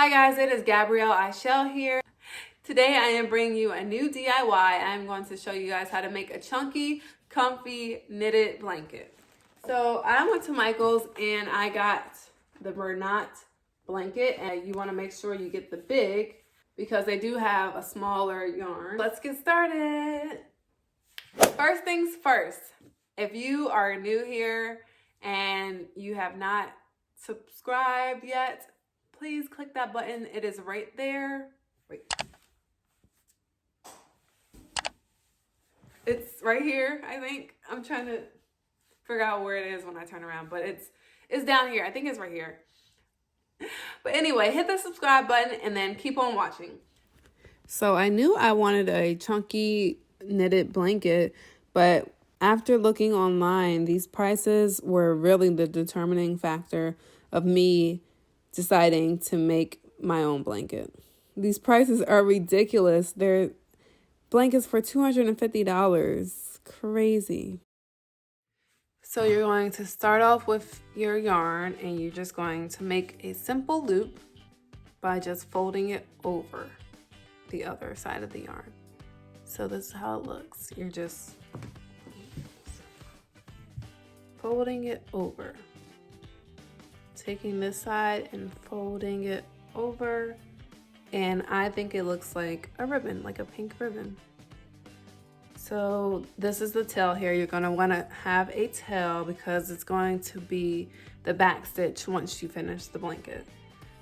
Hi guys, it is Gabrielle Ishell here. Today I am bringing you a new DIY. I'm going to show you guys how to make a chunky, comfy knitted blanket. So I went to Michael's and I got the Bernat blanket, and you want to make sure you get the big because they do have a smaller yarn. Let's get started. First things first, if you are new here and you have not subscribed yet, please click that button. It is right there. Wait. It's right here, I think. I'm trying to figure out where it is when I turn around, but it's down here. I think it's right here. But anyway, hit the subscribe button and then keep on watching. So I knew I wanted a chunky knitted blanket, but after looking online, these prices were really the determining factor of me deciding to make my own blanket. These prices are ridiculous. They're blankets for $250. Crazy. So you're going to start off with your yarn and you're just going to make a simple loop by just folding it over the other side of the yarn. So this is how it looks. You're just folding it over. Taking this side and folding it over, and I think it looks like a ribbon, like a pink ribbon. So this is the tail here. You're going to want to have a tail because it's going to be the back stitch once you finish the blanket.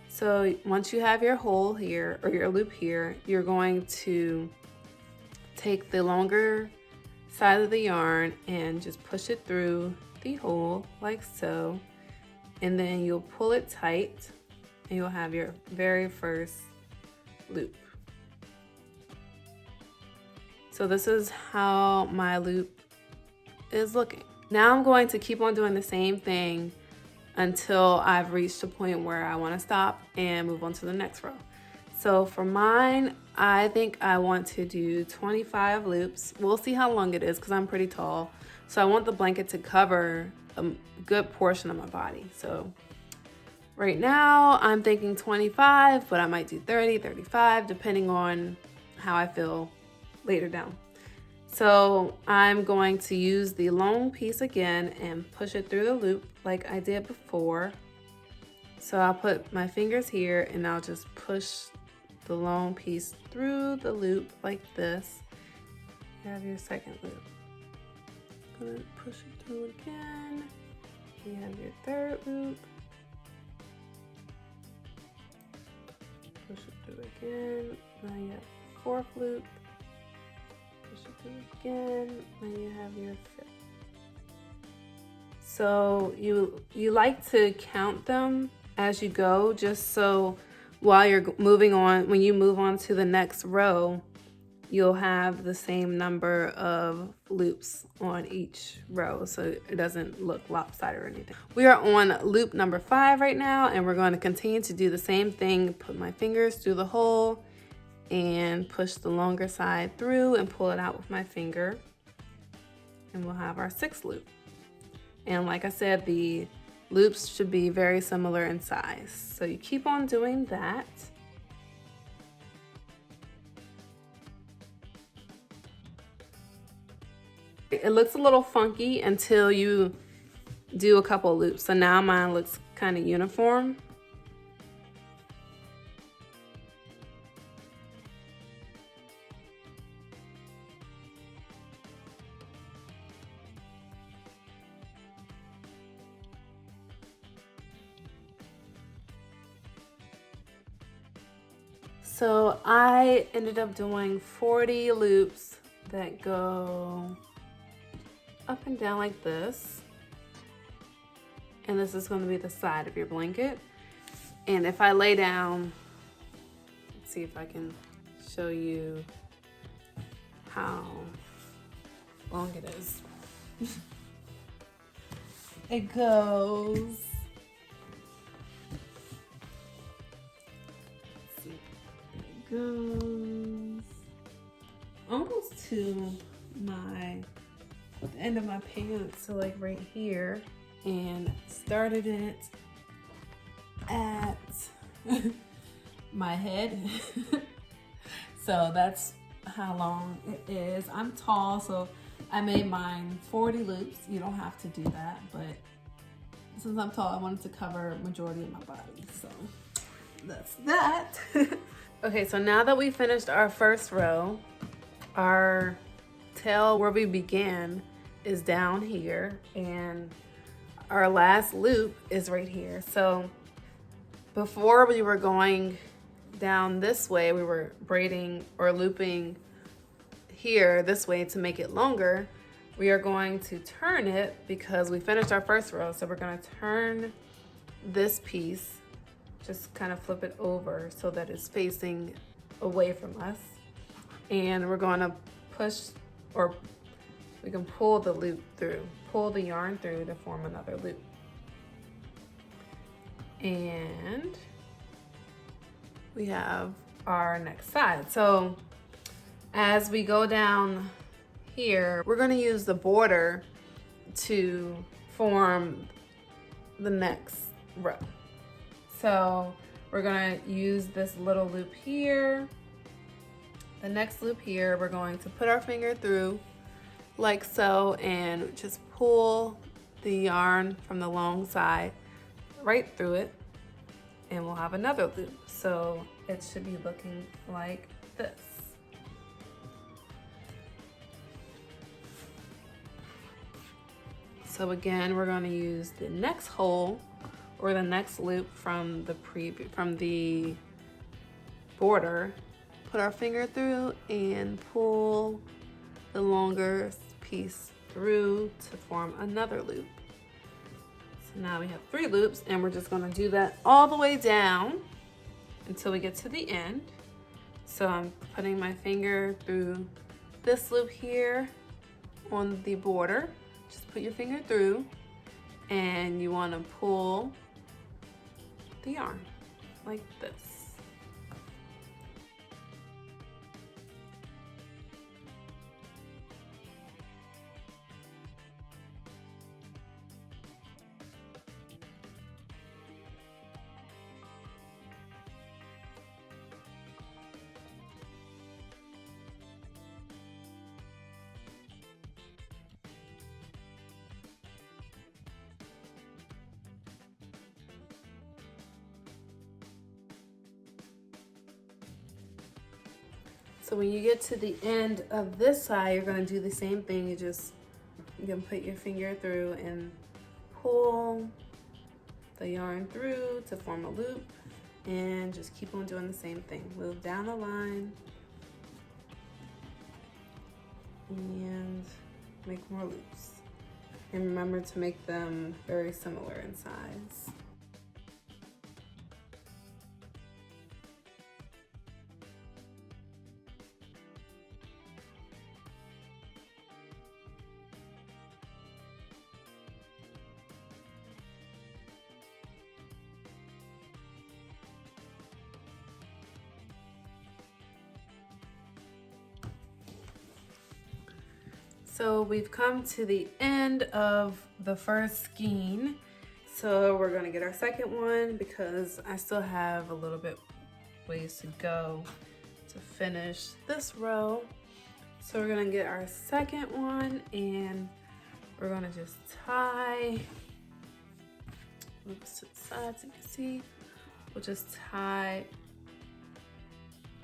So once you have your hole here or your loop here, you're going to take the longer side of the yarn and just push it through the hole like so. And then you'll pull it tight and you'll have your very first loop. So this is how my loop is looking. Now I'm going to keep on doing the same thing until I've reached a point where I want to stop and move on to the next row. So for mine, I think I want to do 25 loops. We'll see how long it is because I'm pretty tall. So I want the blanket to cover a good portion of my body. So right now I'm thinking 25, but I might do 30, 35, depending on how I feel later down. So I'm going to use the long piece again and push it through the loop like I did before. So I'll put my fingers here and I'll just push the long piece through the loop like this. You have your second loop. Gonna push it through again. You have your third loop. Push it through again. Now you have the fourth loop. Push it through again. Now you have your fifth. So you like to count them as you go, just so while you're moving on, when you move on to the next row, you'll have the same number of loops on each row so it doesn't look lopsided or anything. We are on loop number 5 right now, and we're going to continue to do the same thing. Put my fingers through the hole and push the longer side through and pull it out with my finger. And we'll have our 6th loop. And like I said, the loops should be very similar in size. So you keep on doing that. It looks a little funky until you do a couple loops. So now mine looks kind of uniform. So I ended up doing 40 loops that go up and down like this. And this is going to be the side of your blanket. And if I lay down, let's see if I can show you how long it is. It goes, let's see, it goes almost to the end of my pants, so like right here, and started it at my head. So that's how long it is. I'm tall, so I made mine 40 loops. You don't have to do that, but since I'm tall, I wanted to cover majority of my body, so that's that. Okay, so now that we finished our first row, our tail where we began is down here, and our last loop is right here. So before we were going down this way, we were braiding or looping here this way to make it longer. We are going to turn it because we finished our first row. So we're going to turn this piece, just kind of flip it over so that it's facing away from us. And we're going to push, or we can pull the loop through, pull the yarn through to form another loop. And we have our next side. So as we go down here, we're going to use the border to form the next row. So we're going to use this little loop here. The next loop here, we're going to put our finger through like so and just pull the yarn from the long side right through it, and we'll have another loop. So it should be looking like this. So again, we're going to use the next hole or the next loop from the border, put our finger through and pull the longer piece through to form another loop. So now we have 3 loops, and we're just going to do that all the way down until we get to the end. So I'm putting my finger through this loop here on the border. Just put your finger through, and you want to pull the yarn like this. So when you get to the end of this side, you're going to do the same thing. You can put your finger through and pull the yarn through to form a loop, and just keep on doing the same thing. Move down the line and make more loops. And remember to make them very similar in size. So we've come to the end of the first skein. So we're gonna get our second one because I still have a little bit ways to go to finish this row. So we're gonna get our second one, and we're gonna just tie, oops, to the side so you can see. We'll just tie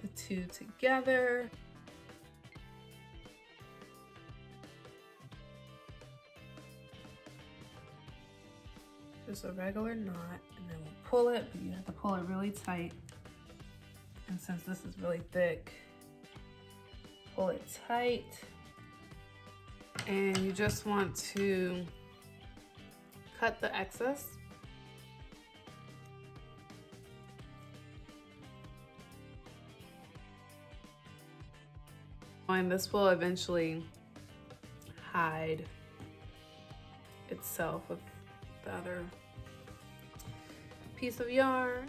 the 2 together. Just a regular knot, and then we'll pull it, but you have to pull it really tight. And since this is really thick, pull it tight. And you just want to cut the excess. And this will eventually hide itself with the other piece of yarn.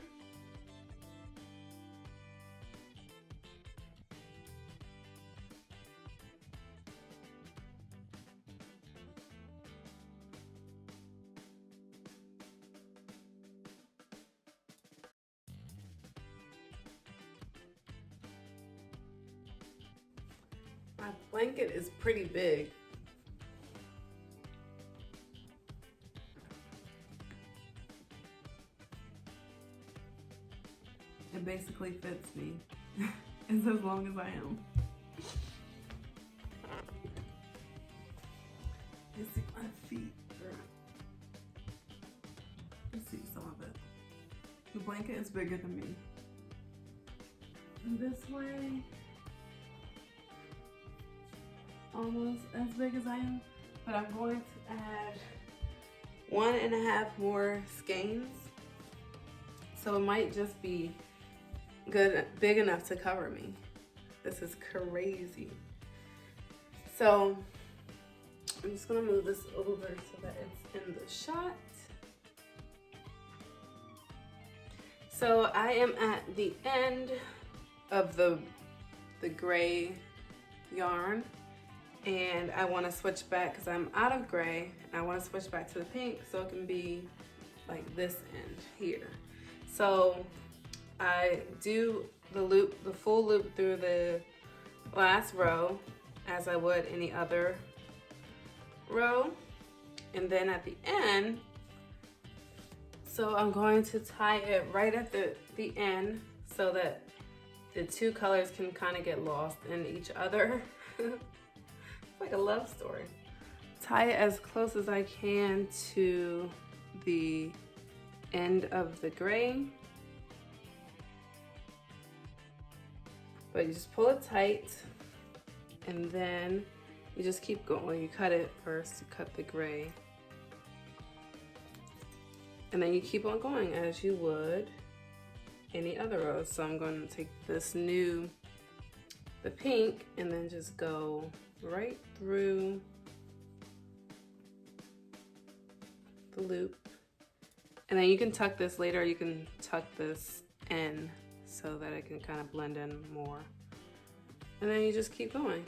My blanket is pretty big. It basically fits me. It's as long as I am. You see my feet. You see some of it. The blanket is bigger than me. And this way, almost as big as I am, but I'm going to add 1.5 more skeins. So it might just be big enough to cover me. This is crazy. So I'm just gonna move this over so that it's in the shot. So I am at the end of the gray yarn, and I want to switch back because I'm out of gray, and I want to switch back to the pink so it can be like this end here. So I do the loop, the full loop through the last row as I would any other row, and then at the end, so I'm going to tie it right at the end so that the two colors can kind of get lost in each other. It's like a love story. Tie it as close as I can to the end of the gray. But you just pull it tight, and then you just keep going. Well, you cut it first, you cut the gray. And then you keep on going as you would any other rows. So I'm going to take the pink, and then just go right through the loop. And then you can tuck this later, you can tuck this in so that it can kind of blend in more. And then you just keep going.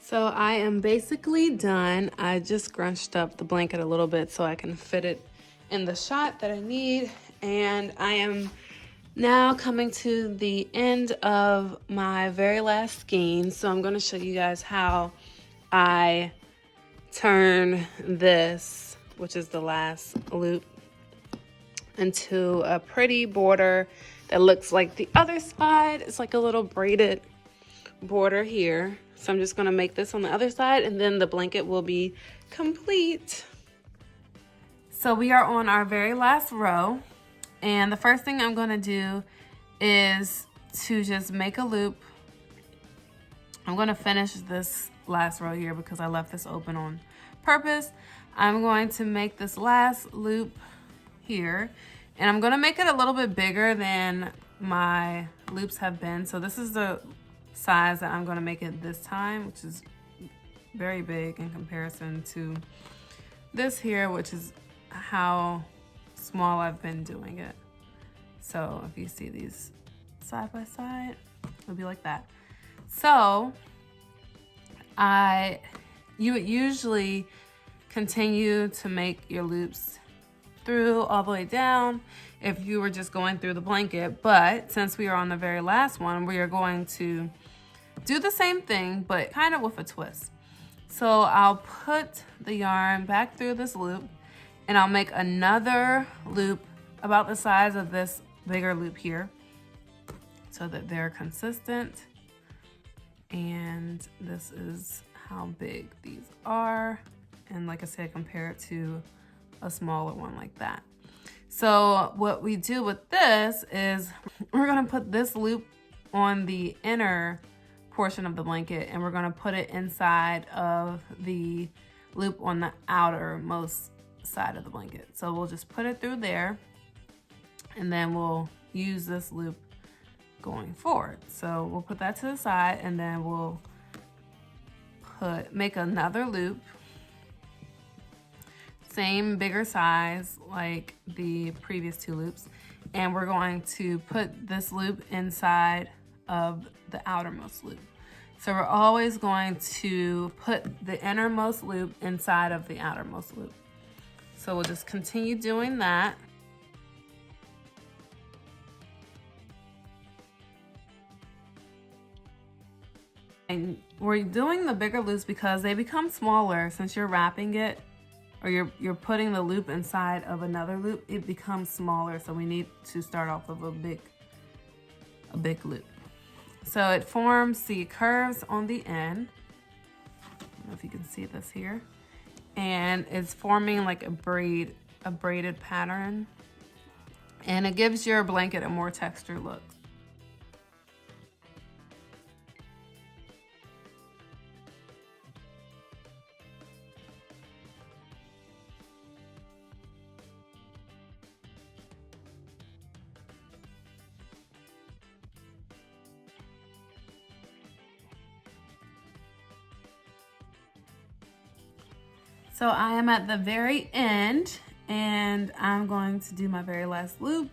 So I am basically done. I just scrunched up the blanket a little bit so I can fit it in the shot that I need. And I am now coming to the end of my very last skein. So I'm gonna show you guys how I turn this, which is the last loop, into a pretty border that looks like the other side. It's like a little braided border here. So I'm just gonna make this on the other side, and then the blanket will be complete. So we are on our very last row, and the first thing I'm gonna do is to just make a loop. I'm gonna finish this last row here because I left this open on purpose. I'm going to make this last loop here, and I'm gonna make it a little bit bigger than my loops have been. So this is the size that I'm going to make it this time, which is very big in comparison to this here, which is how small I've been doing it. So if you see these side by side, it'll be like that. So you would usually continue to make your loops through all the way down if you were just going through the blanket, but since we are on the very last one, we are going to do the same thing, but kind of with a twist. So I'll put the yarn back through this loop, and I'll make another loop about the size of this bigger loop here so that they're consistent. And this is how big these are. And like I said, compare it to a smaller one like that. So what we do with this is we're gonna put this loop on the inner portion of the blanket, and we're gonna put it inside of the loop on the outermost side of the blanket. So we'll just put it through there, and then we'll use this loop going forward. So we'll put that to the side, and then we'll make another loop, same bigger size like the previous two loops, and we're going to put this loop inside of the outermost loop. So we're always going to put the innermost loop inside of the outermost loop. So we'll just continue doing that. And we're doing the bigger loops because they become smaller since you're wrapping it, or you're putting the loop inside of another loop. It becomes smaller, so we need to start off with a big loop. So it forms the curves on the end. I don't know if you can see this here. And it's forming like a braided pattern. And it gives your blanket a more textured look. So I am at the very end, and I'm going to do my very last loop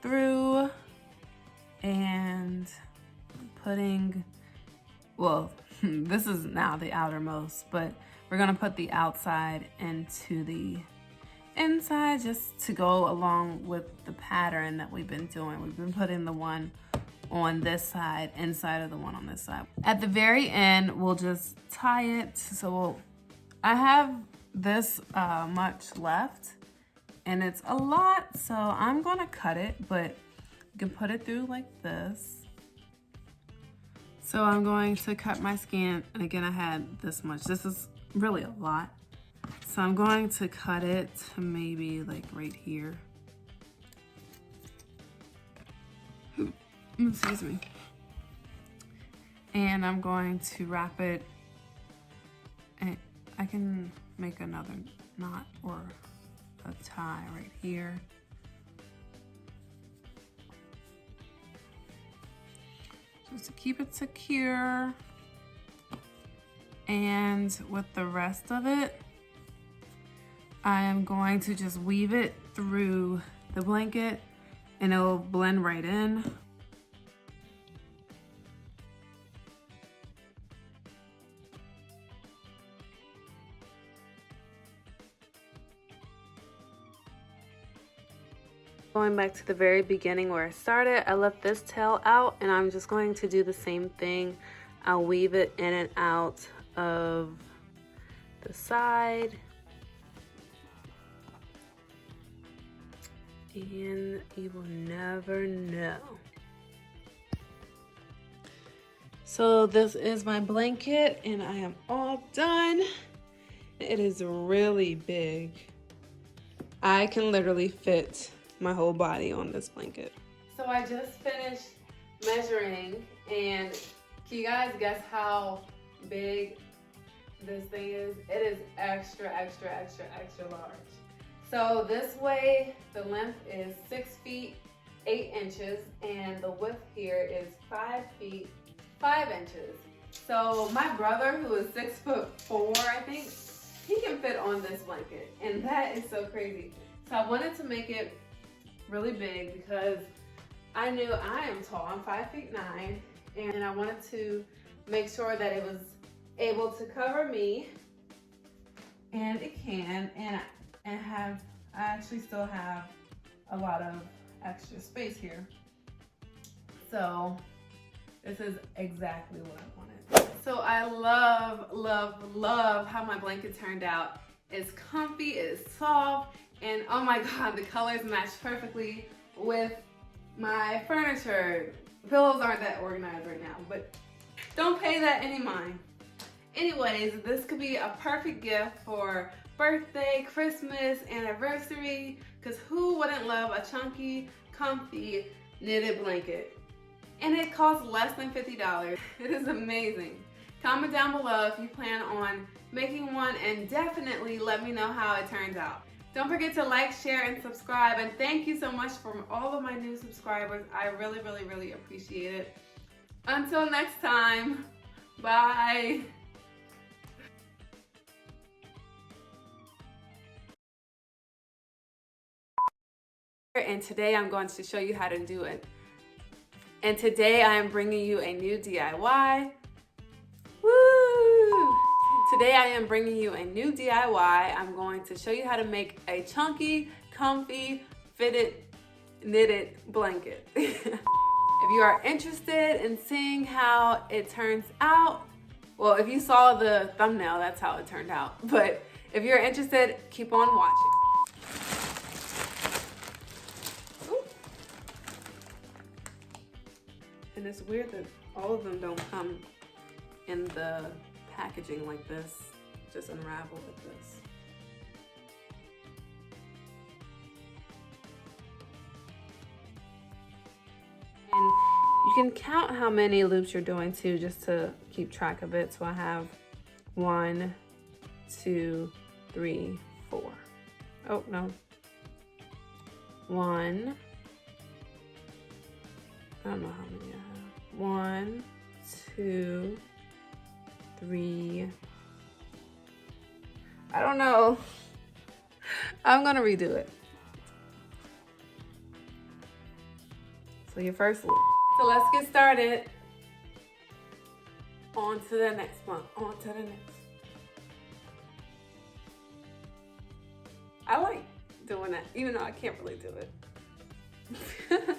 through and putting, well, this is now the outermost, but we're gonna put the outside into the inside just to go along with the pattern that we've been doing. We've been putting the one on this side inside of the one on this side. At the very end, we'll just tie it. So I have this much left, and it's a lot, so I'm gonna cut it, but you can put it through like this. So I'm going to cut my skein, and again, I had this much. This is really a lot. So I'm going to cut it to maybe like right here. Excuse me. And I'm going to wrap it, and I can make another knot or a tie right here. Just to keep it secure. And with the rest of it, I am going to just weave it through the blanket and it'll blend right in. Going back to the very beginning where I started, I left this tail out, and I'm just going to do the same thing. I'll weave it in and out of the side. And you will never know. So this is my blanket, and I am all done. It is really big. I can literally fit my whole body on this blanket. So I just finished measuring, and can you guys guess how big this thing is? It is extra, extra, extra, extra large. So this way, the length is 6 feet, 8 inches, and the width here is 5 feet, 5 inches. So my brother, who is 6'4", I think, he can fit on this blanket, and that is so crazy. So I wanted to make it really big because I knew I am tall. I'm 5'9", and I wanted to make sure that it was able to cover me, and it can, and I actually still have a lot of extra space here. So this is exactly what I wanted. So I love, love, love how my blanket turned out. It's comfy, it's soft, and oh my God, the colors match perfectly with my furniture. Pillows aren't that organized right now, but don't pay that any mind. Anyways, this could be a perfect gift for birthday, Christmas, anniversary, because who wouldn't love a chunky, comfy, knitted blanket? And it costs less than $50. It is amazing. Comment down below if you plan on making one, and definitely let me know how it turns out. Don't forget to like, share, and subscribe, and thank you so much for all of my new subscribers. I really, really, really appreciate it. Until next time, bye. And today I'm going to show you how to do it. And today I am bringing you a new DIY. Woo! Today I am bringing you a new DIY. I'm going to show you how to make a chunky, comfy, fitted, knitted blanket. If you are interested in seeing how it turns out, well, if you saw the thumbnail, that's how it turned out. But if you're interested, keep on watching. And it's weird that all of them don't come in the packaging like this, just unravel like this. And you can count how many loops you're doing too, just to keep track of it. So I have 1, 2, 3, 4. Oh, no. 1. I don't know how many I have. 1, 2, 3. I don't know. I'm gonna redo it. So your first loop. So let's get started. On to the next one. On to the next. I like doing that, even though I can't really do it.